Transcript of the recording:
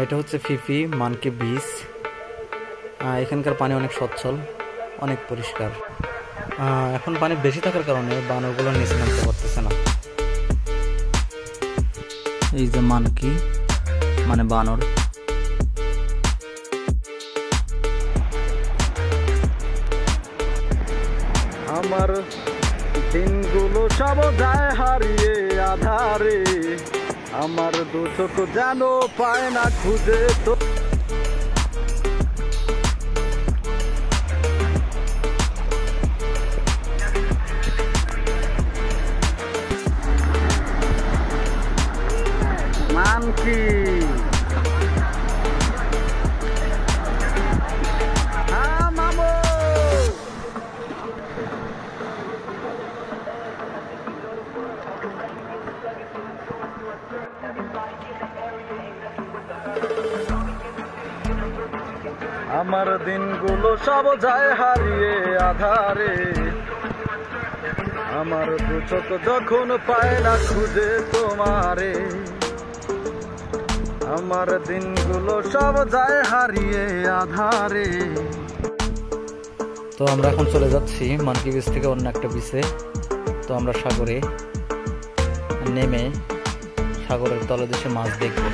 এটা হচ্ছে Phi Phi monkey beach. এখানকার পানি অনেক স্বচ্ছল, অনেক পরিষ্কার। এখন পানি বেশি থাকার কারণে বানরগুলো নিচে নামতে পারতেছে না। এই যে মানকি মানে বানর। আমার দিনগুলো সব যায় হারিয়ে আধারে, আমার দু চোখ যেন পায় না খুঁজে তো। মানকি আমার দিনগুলো সব যায় হারিয়ে আধারে, আমার দু চোখ যখন পায় না খুঁজে তোমারে, আমার দিনগুলো সব যায় হারিয়ে আধারে। তো আমরা এখন চলে যাচ্ছি মানকি বিচ থেকে অন্য একটা বিচে। তো আমরা সাগরে নেমে সাগরের তলদেশে মাছ দেখব।